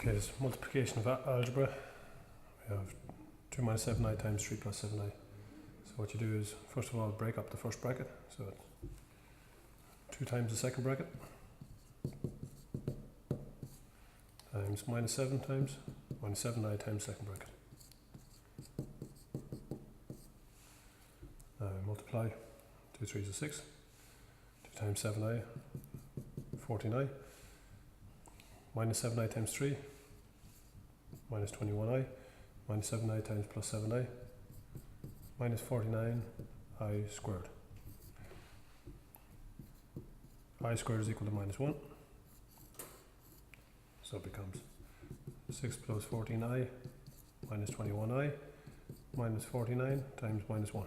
Okay, it's multiplication of algebra. We have 2 minus 7i times 3 plus 7i. So what you do is, first of all, break up the first bracket. So 2 times the second bracket times minus 7 times minus 7i times second bracket. Now multiply. 2 3s are 6. 2 times 7i, 14i. Minus 7i times 3, minus 21i. Minus 7i times plus 7i, minus 49i squared. I squared is equal to minus 1. So it becomes 6 plus 14i minus 21i minus 49 times minus 1.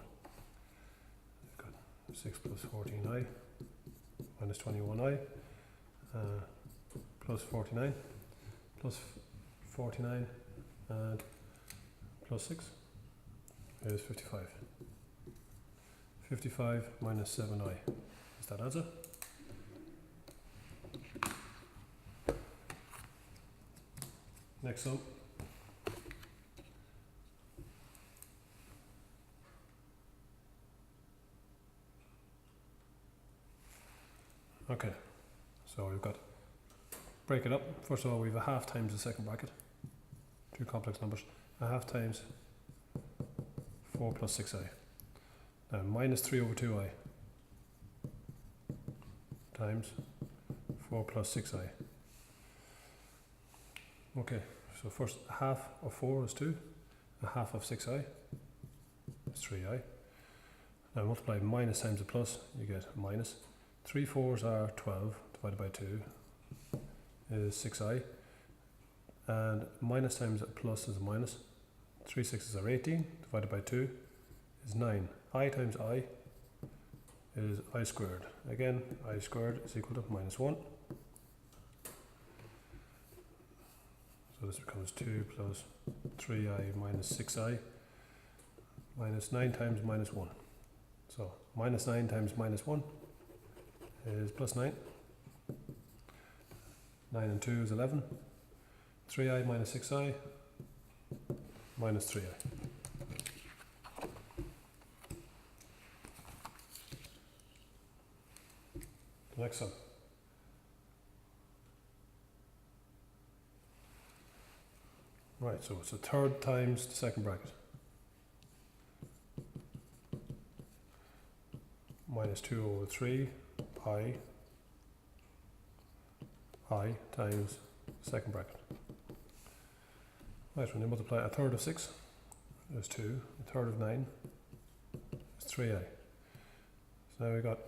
We've got 6 plus 14i minus 21i plus 49 plus 49 and plus 6 is 55. 55 minus 7i. Is that answer? Next sum. Okay, so we've got, break it up. First of all, we have a half times the second bracket. Two complex numbers. A half times 4 plus 6i. Now minus 3 over 2i times 4 plus 6i. Okay, so first half of 4 is 2, a half of 6i is 3i. Now multiply minus times a plus, you get minus. 3 4s are 12 divided by 2 is 6i, and minus times a plus is a minus. 3 6s are 18 divided by 2 is 9. I times I is I squared. Again, I squared is equal to minus 1. So this becomes 2 plus 3i minus 6i minus 9 times minus 1. So minus 9 times minus 1 is plus 9. 9 and 2 is 11. 3i minus 6i minus 3i. The next sum. Right, so it's a third times the second bracket. Minus 2 over 3 I times second bracket. Right, when you multiply a third of 6 is 2, a third of 9 is 3i. So now we've got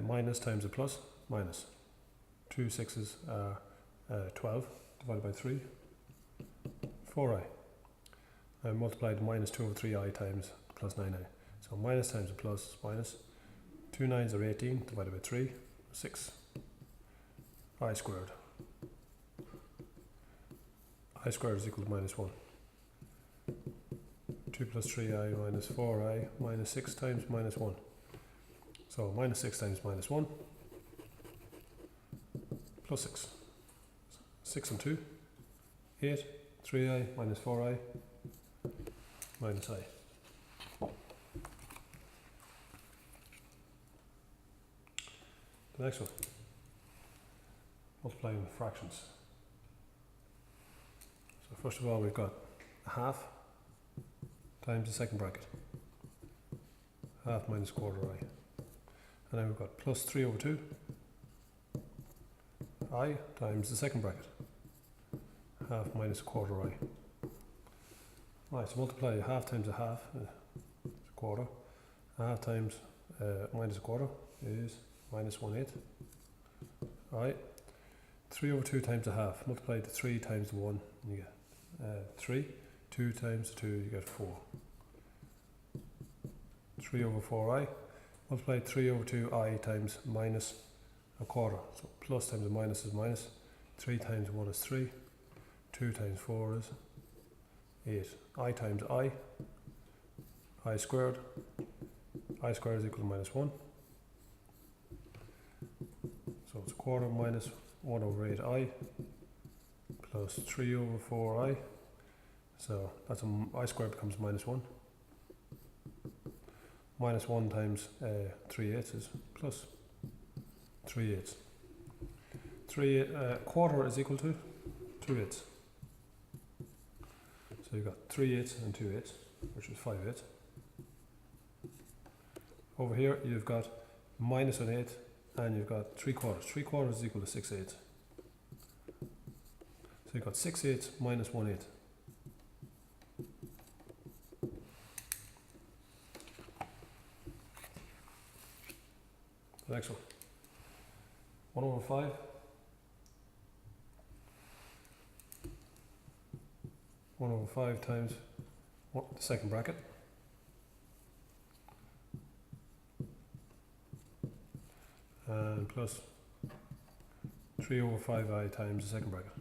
minus times a plus, minus. 2 6s are 12 divided by 3, 4i. I multiplied minus 2 over 3i times plus 9i. So minus times a plus is minus. 2 9s are 18 divided by 3, 6. I squared. I squared is equal to minus 1. 2 plus 3i minus 4i minus 6 times minus 1. So minus 6 times minus 1 plus 6. 6 and 2, 8. 3i minus 4i minus I. The next one. Multiplying fractions. So first of all, we've got a half times the second bracket. Half minus quarter I. And then we've got plus 3 over 2 I times the second bracket. Half minus a quarter I. Right, so multiply a half times a half, it's a quarter. A half times minus a quarter is minus 1/8. I. 3 over 2 times a half. Multiply the 3 times the 1, and you get 3. 2 times the 2, you get 4. 3 over 4i. Multiply 3 over 2i times minus a quarter. So plus times a minus is minus. 3 times 1 is 3. 2 times 4 is 8. I times I squared. I squared is equal to minus 1. So it's a quarter minus 1 over 8i plus 3 over 4i. So that's I squared becomes minus 1. Minus 1 times 3/8 is plus 3/8. Quarter is equal to 2/8. So you've got 3/8 and 2/8, which is 5/8. Over here you've got minus 1/8 and you've got 3/4. 3/4 is equal to 6/8. So you've got 6/8 minus 1/8. The next one. 1 over 5. 1 over 5 times the second bracket. And plus 3 over 5i times the second bracket.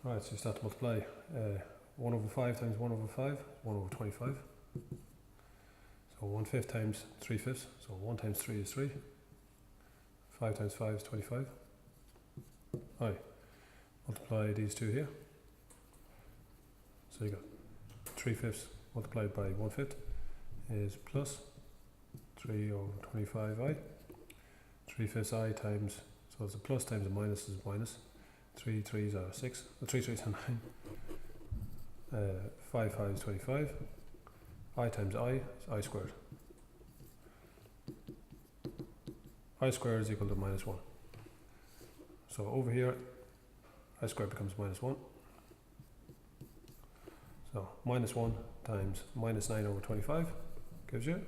Right, so you start to multiply. 1 over 5 times 1 over 5, 1 over 25. So 1/5 times 3/5, so 1 times 3 is 3. 5 times 5 is 25. Right, multiply these two here. So you got 3/5 multiplied by 1/5 is plus 3 over 25i. 3/5 I times, so it's a plus times a minus is minus. 3 3s are 6, 3 3s are 9. 5 5 is 25. I times I is I squared. I squared is equal to minus 1. So over here, I squared becomes minus 1. So minus 1 times minus 9 over 25 gives you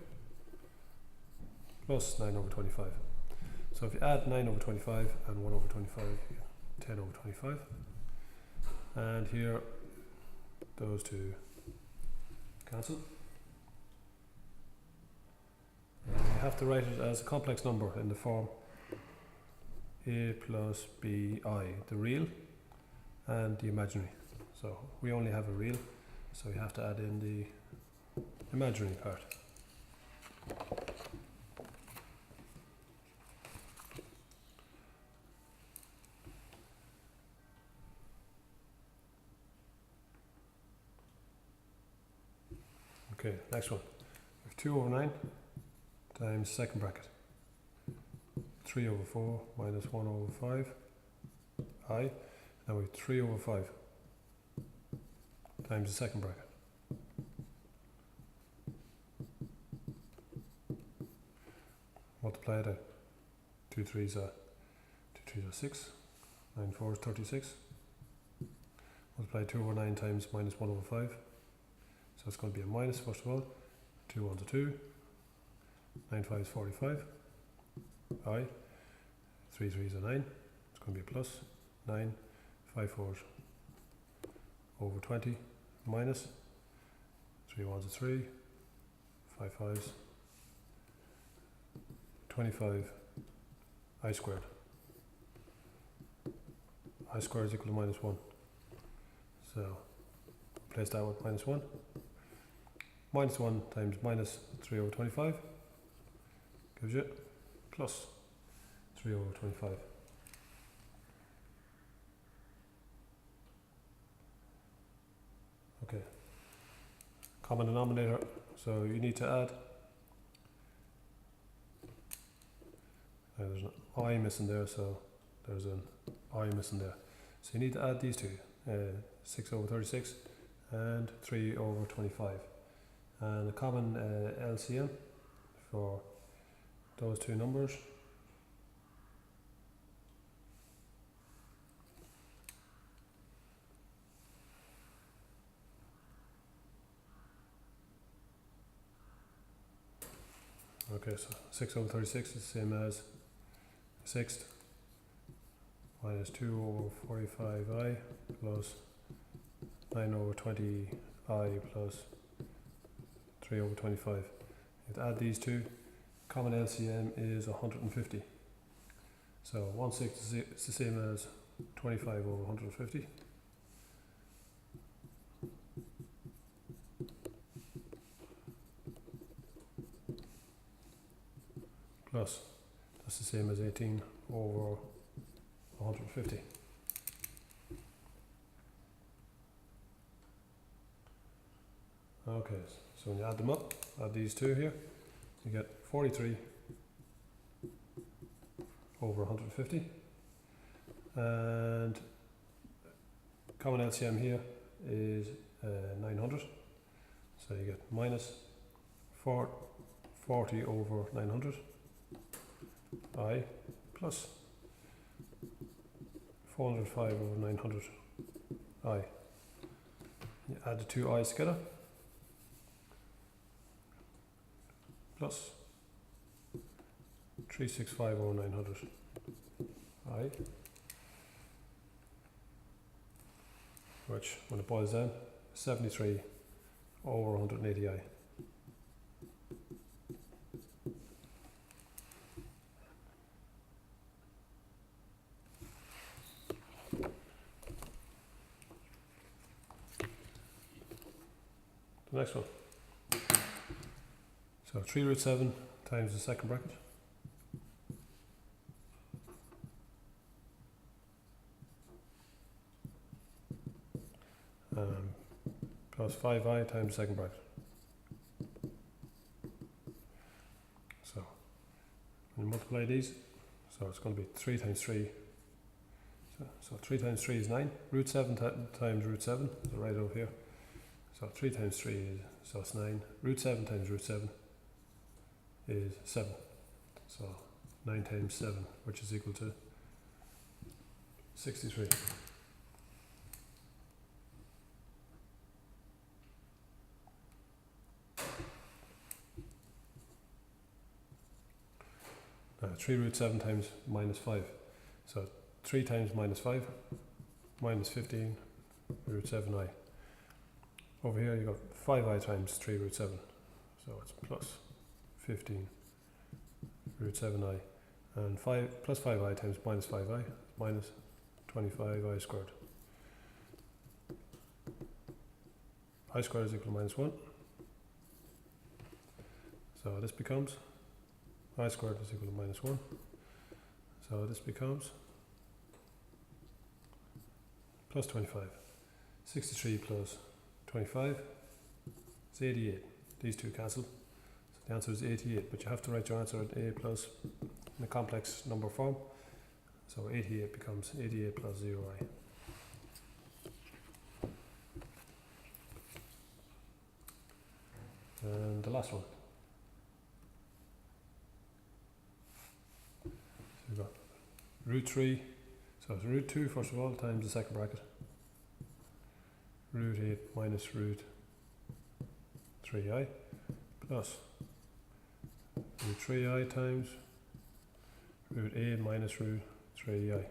plus 9 over 25. So if you add 9 over 25 and 1 over 25, you get 10 over 25. And here, those two cancel. You have to write it as a complex number in the form a plus bi, the real and the imaginary. So we only have a real, so you have to add in the imaginary part. Okay, next one. We have 2 over 9 times second bracket. 3 over 4 minus 1 over 5 I. Now we have 3 over 5 times the second bracket. Multiply it out. 2 3s are 6. 9 4 is 36. Multiply 2 over 9 times minus 1 over 5. So it's going to be a minus first of all. 2 1s are 2. 9 5 is 45. I. 3 3s are 9. It's going to be a plus. 9. 5 4s over 20. Minus. 3 1s are 3. 5 5s. 25. I squared. I squared is equal to minus 1. So replace that with minus 1. Minus 1 times minus 3 over 25 gives you plus 3 over 25. Okay. Common denominator, so you need to add. There's an I missing there, so there's an I missing there. So you need to add these two, 6 over 36 and 3 over 25. And a common LCM for those two numbers okay, so 6 over 36 is the same as 6th minus 2 over 45i plus 9 over 20i plus 3 over 25. You have to add these two. Common LCM is 150. So 1/6 is the same as 25 over 150. Plus, that's the same as 18 over 150. Okay, so when you add them up, add these two here, you get 43 over 150, and common LCM here is 900, so you get minus 40 over 900 I plus 405 over 900 I. You add the two i's together, plus 365 over 900 I, which, when it boils down, 73 over 180 I. The next one. So 3 root 7 times the second bracket. Plus 5i times the second bracket. So when you multiply these, so it's going to be 3 times 3. So 3 times 3 is 9. Root 7 times root 7, so right over here. So 3 times 3 is, so it's 9. Root 7 times root 7 is 7. So 9 times 7, which is equal to 63. Now 3 root 7 times minus 5. So 3 times minus 5, minus 15 root 7i. Over here you got 5i times 3 root 7. So it's plus 15 root 7i. And 5 plus 5i times minus 5i, minus 25i squared. I squared is equal to minus 1. So this becomes I squared is equal to minus 1. So this becomes plus 25. 63 plus 25 is 88. These two cancel. So the answer is 88, but you have to write your answer at a plus in a complex number form. So 88 becomes 88 plus 0i. And the last one. So we've got root 3, so it's root 2 first of all times the second bracket. Root 8 minus root 3i plus root 3i times root 8 minus root 3i.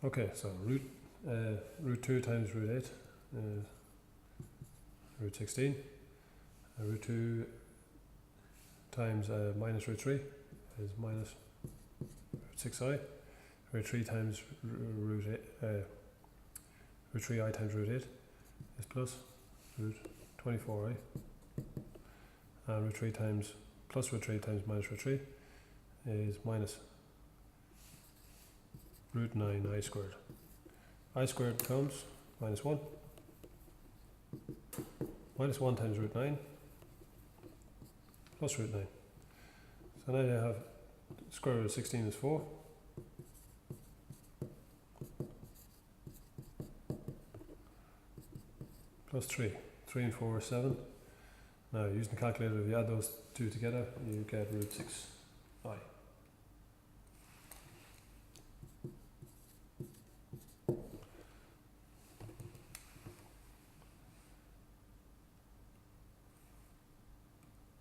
Okay, so root 2 times root 8 is root 16. Root 2 times minus root 3 is minus root 6i. Root 3 times root 3i times root 8 is plus root 24i. And root 3 times plus root 3 times minus root 3 is minus root 9i squared. I squared becomes minus 1. Minus 1 times root 9 plus root 9. So now you have square root of 16 is 4. Plus 3. 3 and 4 is 7. Now using the calculator, if you add those two together, you get root 6i.